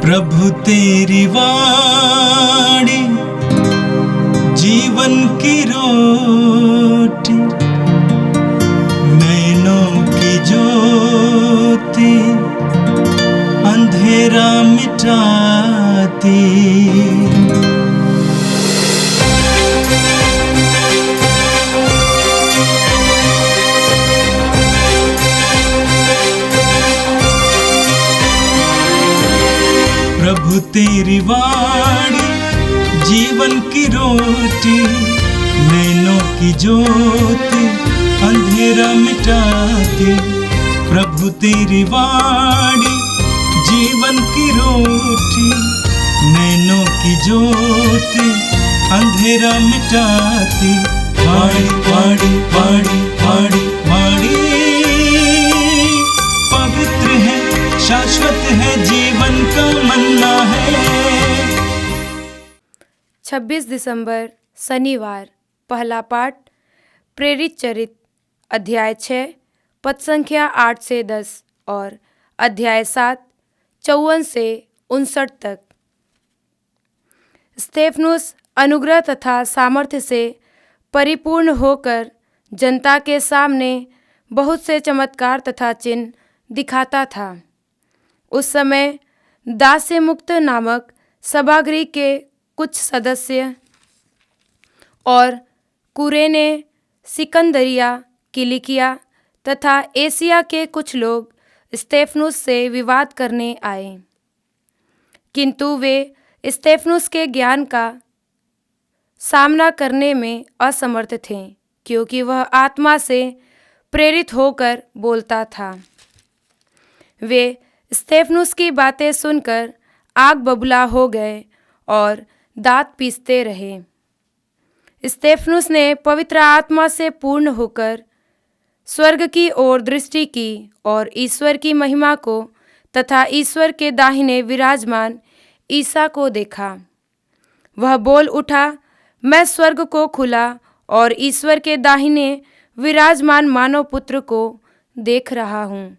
प्रभु तेरी वाणी जीवन की रोटी, नैनों की ज्योति अंधेरा मिटाती। प्रभु तेरी वाणी जीवन की रोटी, नैनों की ज्योति अंधेरा मिटाती। प्रभु तेरी वाणी जीवन की रोटी, नैनों की ज्योति अंधेरा मिटाती। वाणी वाणी वाणी वाणी वाणी पवित्र है, शाश्वत है, जीवन का मन्ना है। 26 दिसंबर शनिवार। पहला पाठ प्रेरित चरित अध्याय 6 पद संख्या 8 से 10 और अध्याय 7 54 से 59 तक। स्तेफनुस अनुग्रह तथा सामर्थ्य से परिपूर्ण होकर जनता के सामने बहुत से चमत्कार तथा चिन्ह दिखाता था। उस समय दास्य मुक्त नामक सभागृह के कुछ सदस्य और कुरेने, सिकंदरिया, किलिकिया तथा एशिया के कुछ लोग स्तेफनुस से विवाद करने आए, किंतु वे स्तेफनुस के ज्ञान का सामना करने में असमर्थ थे, क्योंकि वह आत्मा से प्रेरित होकर बोलता था। वे स्तेफनुस की बातें सुनकर आग बबूला हो गए और दांत पीसते रहे। स्तेफनुस ने पवित्र आत्मा से पूर्ण होकर स्वर्ग की ओर दृष्टि की और ईश्वर की महिमा को तथा ईश्वर के दाहिने विराजमान ईसा को देखा। वह बोल उठा, मैं स्वर्ग को खुला और ईश्वर के दाहिने विराजमान मानव पुत्र को देख रहा हूँ।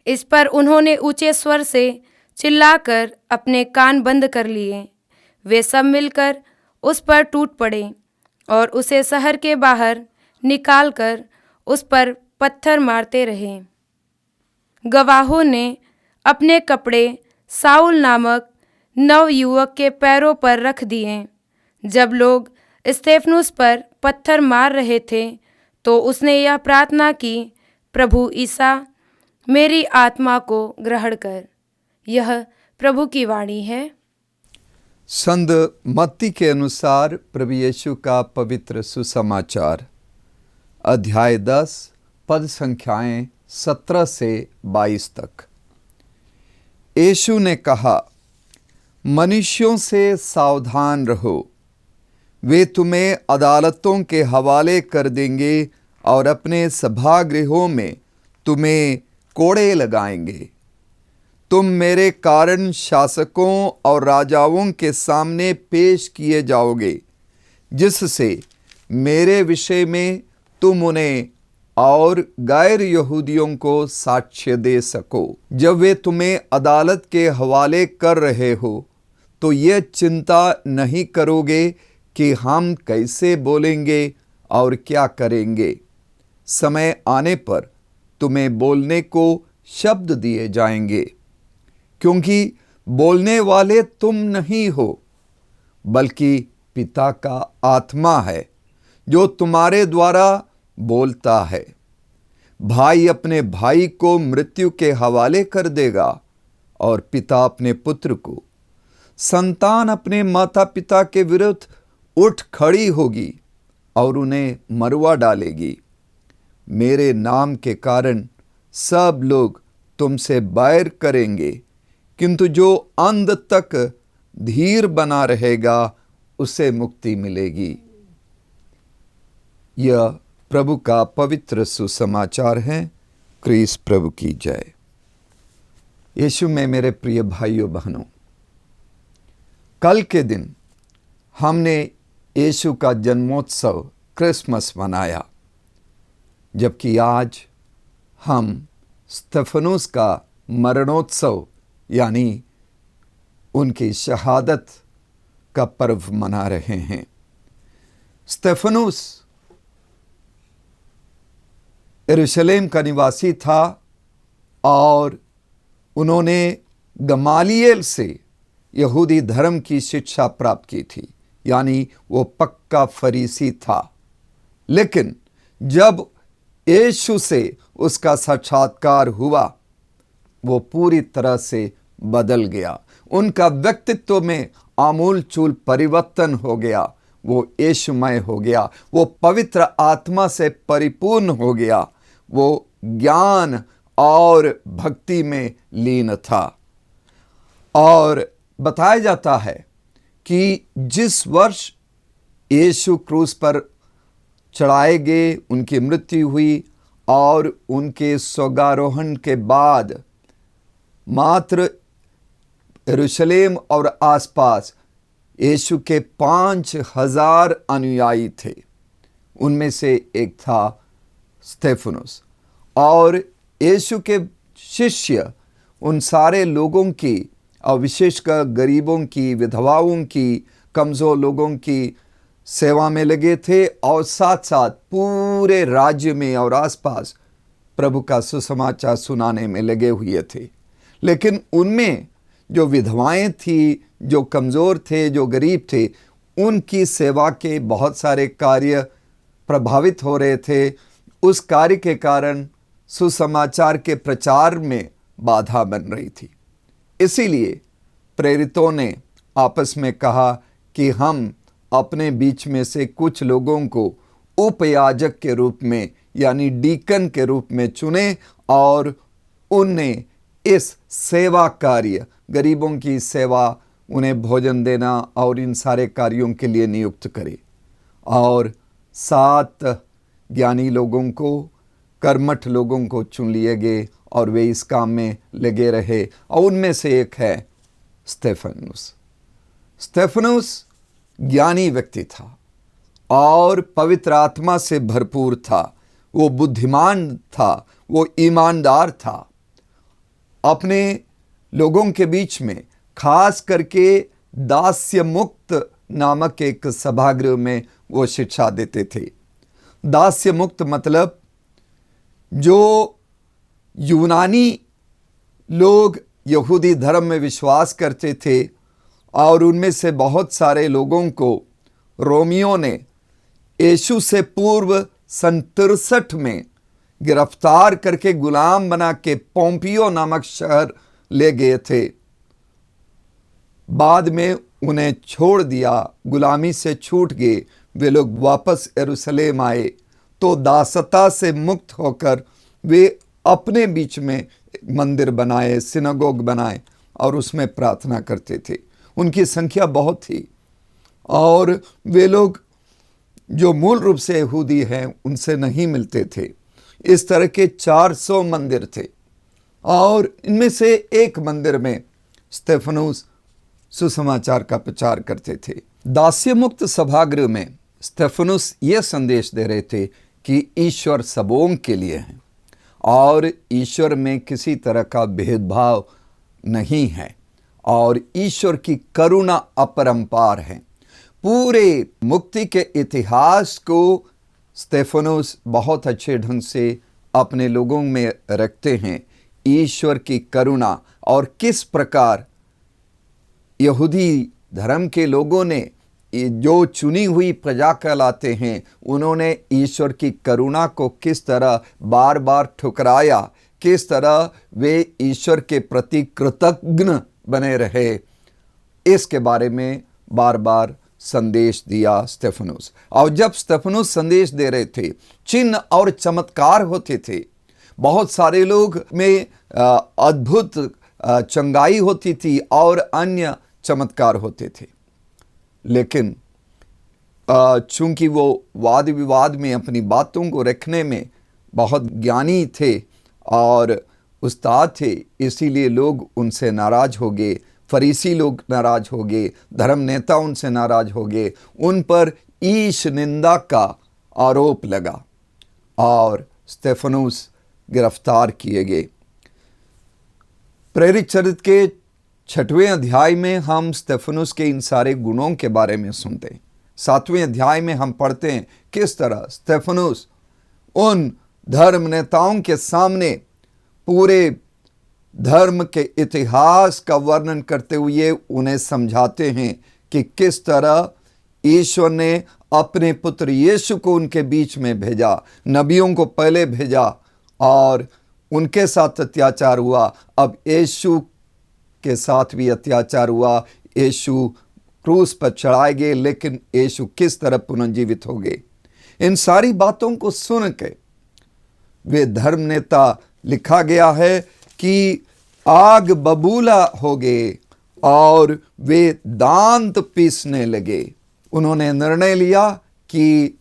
इस पर उन्होंने ऊंचे स्वर से चिल्लाकर अपने कान बंद कर लिए। वे सब मिलकर उस पर टूट पड़े और उसे शहर के बाहर निकालकर उस पर पत्थर मारते रहे। गवाहों ने अपने कपड़े साउल नामक नवयुवक के पैरों पर रख दिए। जब लोग स्तेफनुस पर पत्थर मार रहे थे तो उसने यह प्रार्थना की, प्रभु ईसा, मेरी आत्मा को ग्रहण कर। यह प्रभु की वाणी है। संत मत्ती के अनुसार प्रभु यीशु का पवित्र सुसमाचार अध्याय 10 पद संख्याएं 17 से 22 तक। यीशु ने कहा, मनुष्यों से सावधान रहो, वे तुम्हें अदालतों के हवाले कर देंगे और अपने सभागृहों में तुम्हें कोड़े लगाएंगे। तुम मेरे कारण शासकों और राजाओं के सामने पेश किए जाओगे, जिससे मेरे विषय में तुम उन्हें और गैर यहूदियों को साक्ष्य दे सको। जब वे तुम्हें अदालत के हवाले कर रहे हो तो ये चिंता नहीं करोगे कि हम कैसे बोलेंगे और क्या करेंगे। समय आने पर तुम्हें बोलने को शब्द दिए जाएंगे, क्योंकि बोलने वाले तुम नहीं हो, बल्कि पिता का आत्मा है जो तुम्हारे द्वारा बोलता है। भाई अपने भाई को मृत्यु के हवाले कर देगा और पिता अपने पुत्र को। संतान अपने माता पिता के विरुद्ध उठ खड़ी होगी और उन्हें मरवा डालेगी। मेरे नाम के कारण सब लोग तुमसे बैर करेंगे, किंतु जो अंत तक धीर बना रहेगा उसे मुक्ति मिलेगी। यह प्रभु का पवित्र सुसमाचार है। क्रीस प्रभु की जय। यीशु में मेरे प्रिय भाइयों बहनों, कल के दिन हमने यीशु का जन्मोत्सव क्रिसमस मनाया, जबकि आज हम स्तेफनुस का मरणोत्सव यानी उनकी शहादत का पर्व मना रहे हैं। स्तेफनुस यरूशलेम का निवासी था और उन्होंने गमालियल से यहूदी धर्म की शिक्षा प्राप्त की थी, यानी वो पक्का फरीसी था। लेकिन जब यीशु से उसका साक्षात्कार हुआ, वो पूरी तरह से बदल गया। उनका व्यक्तित्व में आमूल चूल परिवर्तन हो गया। वो यीशुमय हो गया, वो पवित्र आत्मा से परिपूर्ण हो गया, वो ज्ञान और भक्ति में लीन था। और बताया जाता है कि जिस वर्ष यीशु क्रूस पर चढ़ाए गए, उनकी मृत्यु हुई और उनके स्वर्गारोहण के बाद मात्र यरूशलेम और आसपास यीशु के 5,000 अनुयायी थे। उनमें से एक था स्तेफनुस। और यीशु के शिष्य उन सारे लोगों की, और विशेषकर गरीबों की, विधवाओं की, कमज़ोर लोगों की सेवा में लगे थे और साथ साथ पूरे राज्य में और आसपास प्रभु का सुसमाचार सुनाने में लगे हुए थे। लेकिन उनमें जो विधवाएं थी, जो कमज़ोर थे, जो गरीब थे, उनकी सेवा के बहुत सारे कार्य प्रभावित हो रहे थे। उस कार्य के कारण सुसमाचार के प्रचार में बाधा बन रही थी। इसीलिए प्रेरितों ने आपस में कहा कि हम अपने बीच में से कुछ लोगों को उपयाजक के रूप में, यानी डीकन के रूप में चुने और उनने इस सेवा कार्य, गरीबों की सेवा, उन्हें भोजन देना और इन सारे कार्यों के लिए नियुक्त करे। और 7 ज्ञानी लोगों को, कर्मठ लोगों को चुन लिए गए और वे इस काम में लगे रहे। और उनमें से एक है स्तेफनुस। स्तेफनुस ज्ञानी व्यक्ति था और पवित्र आत्मा से भरपूर था। वो बुद्धिमान था, वो ईमानदार था। अपने लोगों के बीच में, खास करके दास्य मुक्त नामक एक सभागृह में वो शिक्षा देते थे। दास्य मुक्त मतलब जो यूनानी लोग यहूदी धर्म में विश्वास करते थे और उनमें से बहुत सारे लोगों को रोमियों ने यीशु से पूर्व सन 63 में गिरफ्तार करके गुलाम बना के पोम्पियो नामक शहर ले गए थे। बाद में उन्हें छोड़ दिया, गुलामी से छूट गए। वे लोग वापस यरूशलेम आए तो दासता से मुक्त होकर वे अपने बीच में मंदिर बनाए, सिनागोग बनाए और उसमें प्रार्थना करते थे। उनकी संख्या बहुत थी और वे लोग जो मूल रूप से यहूदी हैं उनसे नहीं मिलते थे। इस तरह के 400 मंदिर थे और इनमें से एक मंदिर में स्तेफनुस सुसमाचार का प्रचार करते थे। दास्य मुक्त सभागृह में स्तेफनुस यह संदेश दे रहे थे कि ईश्वर सबों के लिए है और ईश्वर में किसी तरह का भेदभाव नहीं है और ईश्वर की करुणा अपरंपार है। पूरे मुक्ति के इतिहास को स्तेफनुस बहुत अच्छे ढंग से अपने लोगों में रखते हैं। ईश्वर की करुणा और किस प्रकार यहूदी धर्म के लोगों ने, जो चुनी हुई प्रजा कहलाते हैं, उन्होंने ईश्वर की करुणा को किस तरह बार बार ठुकराया, किस तरह वे ईश्वर के प्रति कृतज्ञ बने रहे, इसके बारे में बार बार संदेश दिया स्तेफनुस। और जब स्तेफनुस संदेश दे रहे थे, चिन्ह और चमत्कार होते थे। बहुत सारे लोग में अद्भुत चंगाई होती थी और अन्य चमत्कार होते थे। लेकिन चूंकि वो वाद विवाद में अपनी बातों को रखने में बहुत ज्ञानी थे और उस्ताद थे, इसीलिए लोग उनसे नाराज हो गए। फरीसी लोग नाराज हो गए, धर्म नेता उनसे नाराज हो गए, उन पर ईश निंदा का आरोप लगा और स्तेफनुस गिरफ्तार किए गए। प्रेरित चरित्र के 6वें अध्याय में हम स्तेफनुस के इन सारे गुणों के बारे में सुनते हैं। 7वें अध्याय में हम पढ़ते हैं किस तरह स्तेफनुस उन धर्म नेताओं के सामने पूरे धर्म के इतिहास का वर्णन करते हुए उन्हें समझाते हैं कि किस तरह ईश्वर ने अपने पुत्र यीशु को उनके बीच में भेजा। नबियों को पहले भेजा और उनके साथ अत्याचार हुआ, अब यीशु के साथ भी अत्याचार हुआ। यीशु क्रूस पर चढ़ाए गए, लेकिन यीशु किस तरह पुनर्जीवित हो गए। इन सारी बातों को सुन के वे धर्म नेता, लिखा गया है कि आग बबूला हो गए और वे दांत पीसने लगे। उन्होंने निर्णय लिया कि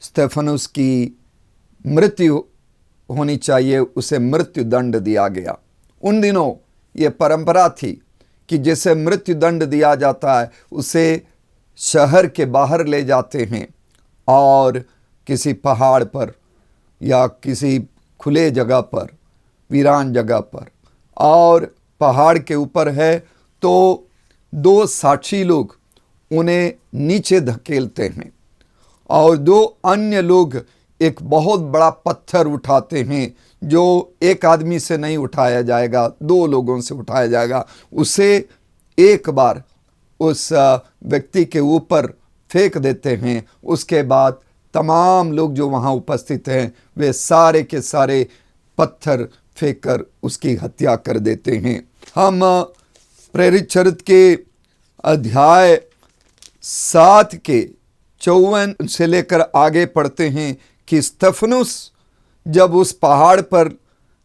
स्तेफनुस की मृत्यु होनी चाहिए, उसे मृत्यु दंड दिया गया। उन दिनों यह परंपरा थी कि जिसे मृत्यु दंड दिया जाता है उसे शहर के बाहर ले जाते हैं और किसी पहाड़ पर या किसी खुले जगह पर, वीरान जगह पर, और पहाड़ के ऊपर है तो 2 साक्षी लोग उन्हें नीचे धकेलते हैं और 2 अन्य लोग एक बहुत बड़ा पत्थर उठाते हैं जो एक आदमी से नहीं उठाया जाएगा, 2 लोगों से उठाया जाएगा। उसे एक बार उस व्यक्ति के ऊपर फेंक देते हैं। उसके बाद तमाम लोग जो वहाँ उपस्थित हैं वे सारे के सारे पत्थर फेंककर उसकी हत्या कर देते हैं। हम प्रेरित चरित्र के अध्याय 7 के 54 से लेकर आगे पढ़ते हैं कि स्तेफनुस जब उस पहाड़ पर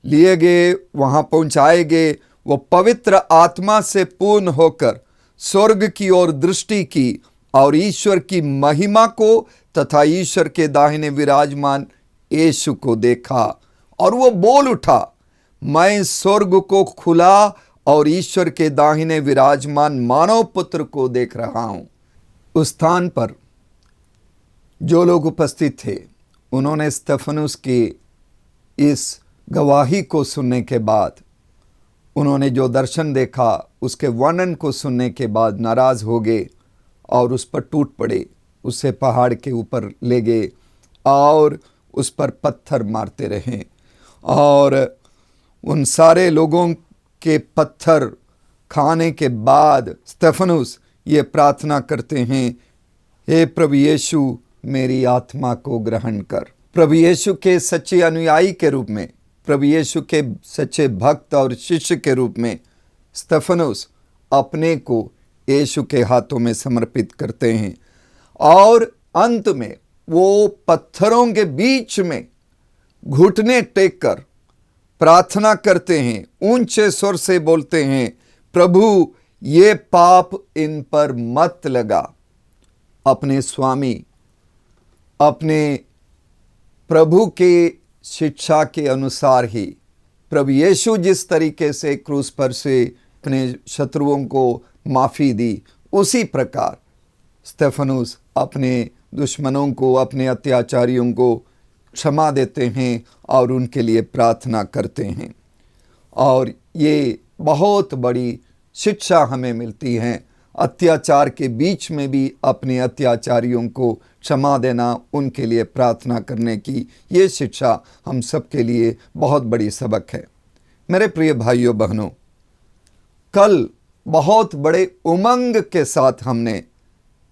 लिए गए, वहाँ पहुँचाए गए, वो पवित्र आत्मा से पूर्ण होकर स्वर्ग की ओर दृष्टि की और ईश्वर की महिमा को तथा ईश्वर के दाहिने विराजमान यीशु को देखा और वो बोल उठा, मैं स्वर्ग को खुला और ईश्वर के दाहिने विराजमान मानव पुत्र को देख रहा हूं। उस स्थान पर जो लोग उपस्थित थे उन्होंने स्तेफनुस की इस गवाही को सुनने के बाद, उन्होंने जो दर्शन देखा उसके वर्णन को सुनने के बाद नाराज हो गए और उस पर टूट पड़े। उसे पहाड़ के ऊपर ले गए और उस पर पत्थर मारते रहे और उन सारे लोगों के पत्थर खाने के बाद स्तेफनुस ये प्रार्थना करते हैं, हे प्रभु यीशु मेरी आत्मा को ग्रहण कर। प्रभु यीशु के सच्चे अनुयायी के रूप में, प्रभु यीशु के सच्चे भक्त और शिष्य के रूप में स्तेफनुस अपने को यीशु के हाथों में समर्पित करते हैं और अंत में वो पत्थरों के बीच में घुटने टेक कर प्रार्थना करते हैं, ऊंचे स्वर से बोलते हैं, प्रभु ये पाप इन पर मत लगा। अपने स्वामी, अपने प्रभु के शिक्षा के अनुसार ही प्रभु यीशु जिस तरीके से क्रूस पर से अपने शत्रुओं को माफ़ी दी, उसी प्रकार स्तेफनुस अपने दुश्मनों को, अपने अत्याचारियों को क्षमा देते हैं और उनके लिए प्रार्थना करते हैं। और ये बहुत बड़ी शिक्षा हमें मिलती है, अत्याचार के बीच में भी अपने अत्याचारियों को क्षमा देना, उनके लिए प्रार्थना करने की ये शिक्षा हम सबके लिए बहुत बड़ी सबक है। मेरे प्रिय भाइयों बहनों, कल बहुत बड़े उमंग के साथ हमने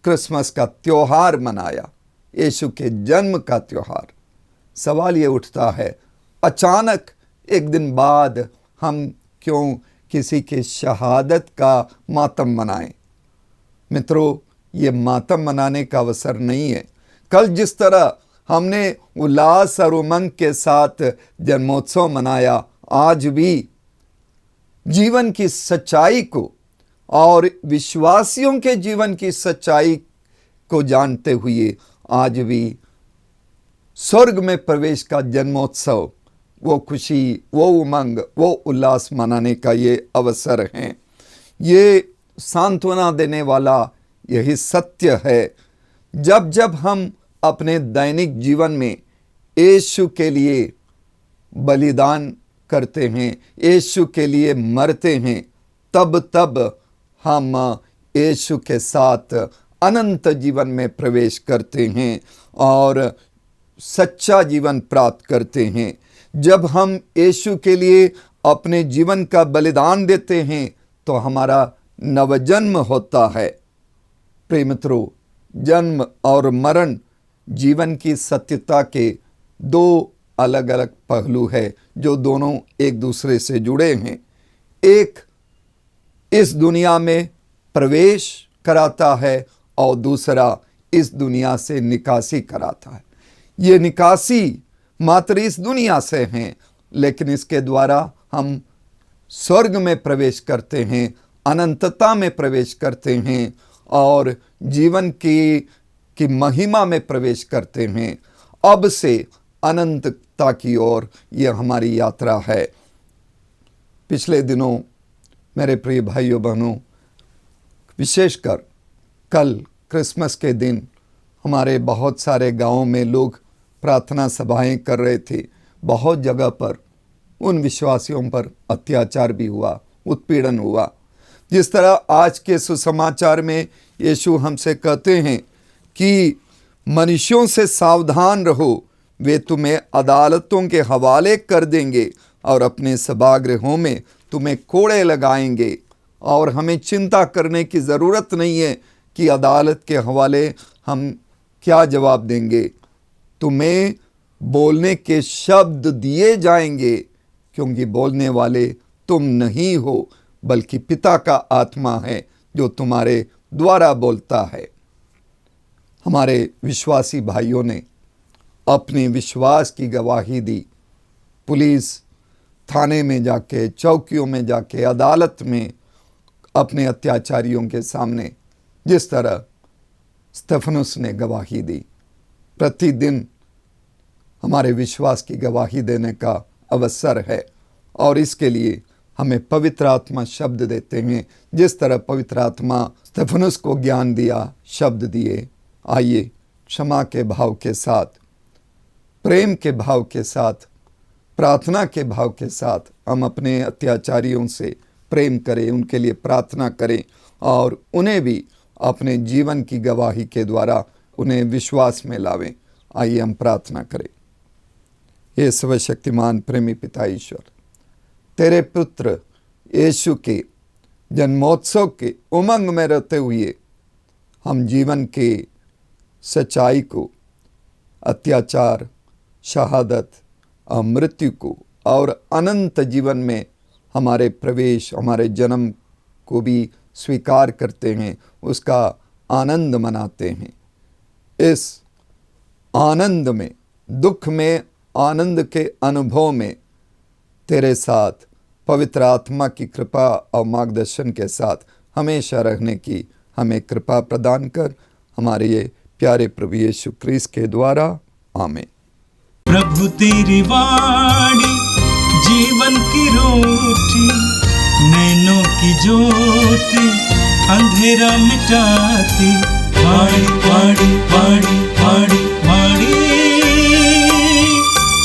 क्रिसमस का त्योहार मनाया, यीशु के जन्म का त्योहार। सवाल ये उठता है, अचानक एक दिन बाद हम क्यों किसी के शहादत का मातम मनाएं? मित्रों, ये मातम मनाने का अवसर नहीं है। कल जिस तरह हमने उल्लास और उमंग के साथ जन्मोत्सव मनाया, आज भी जीवन की सच्चाई को और विश्वासियों के जीवन की सच्चाई को जानते हुए आज भी स्वर्ग में प्रवेश का जन्मोत्सव, वो खुशी, वो उमंग, वो उल्लास मनाने का ये अवसर है। ये सांत्वना देने वाला यही सत्य है। जब जब हम अपने दैनिक जीवन में यीशु के लिए बलिदान करते हैं, यीशु के लिए मरते हैं, तब हम यीशु के साथ अनंत जीवन में प्रवेश करते हैं और सच्चा जीवन प्राप्त करते हैं। जब हम यीशु के लिए अपने जीवन का बलिदान देते हैं तो हमारा नवजन्म होता है। प्रिय मित्रों, जन्म और मरण जीवन की सत्यता के दो अलग अलग पहलू है जो दोनों एक दूसरे से जुड़े हैं। एक इस दुनिया में प्रवेश कराता है और दूसरा इस दुनिया से निकासी कराता है। ये निकासी मात्र इस दुनिया से है, लेकिन इसके द्वारा हम स्वर्ग में प्रवेश करते हैं, अनंतता में प्रवेश करते हैं और जीवन की महिमा में प्रवेश करते हैं। अब से अनंतता की ओर यह हमारी यात्रा है। पिछले दिनों मेरे प्रिय भाइयों बहनों, विशेषकर कल क्रिसमस के दिन हमारे बहुत सारे गांवों में लोग प्रार्थना सभाएं कर रहे थे। बहुत जगह पर उन विश्वासियों पर अत्याचार भी हुआ, उत्पीड़न हुआ। जिस तरह आज के सुसमाचार में यीशु हमसे कहते हैं कि मनुष्यों से सावधान रहो, वे तुम्हें अदालतों के हवाले कर देंगे और अपने सभागृहों में तुम्हें कोड़े लगाएंगे। और हमें चिंता करने की ज़रूरत नहीं है कि अदालत के हवाले हम क्या जवाब देंगे। तुम्हें बोलने के शब्द दिए जाएंगे, क्योंकि बोलने वाले तुम नहीं हो, बल्कि पिता का आत्मा है जो तुम्हारे द्वारा बोलता है। हमारे विश्वासी भाइयों ने अपने विश्वास की गवाही दी। पुलिस थाने में जाके, चौकियों में जाके, अदालत में अपने अत्याचारियों के सामने जिस तरह स्तेफनुस ने गवाही दी। प्रतिदिन हमारे विश्वास की गवाही देने का अवसर है और इसके लिए हमें पवित्र आत्मा शब्द देते हैं। जिस तरह पवित्र आत्मा स्तेफनुस को ज्ञान दिया, शब्द दिए। आइए क्षमा के भाव के साथ, प्रेम के भाव के साथ, प्रार्थना के भाव के साथ हम अपने अत्याचारियों से प्रेम करें, उनके लिए प्रार्थना करें और उन्हें भी अपने जीवन की गवाही के द्वारा उन्हें विश्वास में लावें। आइए हम प्रार्थना करें। हे सर्वशक्तिमान प्रेमी पिता ईश्वर, तेरे पुत्र यीशु के जन्मोत्सव के उमंग में रहते हुए हम जीवन के सच्चाई को, अत्याचार, शहादत और मृत्यु को और अनंत जीवन में हमारे प्रवेश, हमारे जन्म को भी स्वीकार करते हैं, उसका आनंद मनाते हैं। इस आनंद में, दुख में, आनंद के अनुभव में तेरे साथ पवित्र आत्मा की कृपा और मार्गदर्शन के साथ हमेशा रहने की हमें कृपा प्रदान कर। हमारे ये प्यारे प्रभु यीशु क्रिस्त के द्वारा, आमीन। प्रभु तेरी वाणी जीवन की रोटी, नैनों की ज्योति अंधेरा मिटाती। वाणी वाणी वाणी वाणी वाणी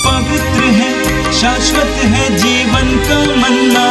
पवित्र है, शाश्वत है जीवन का मन्ना।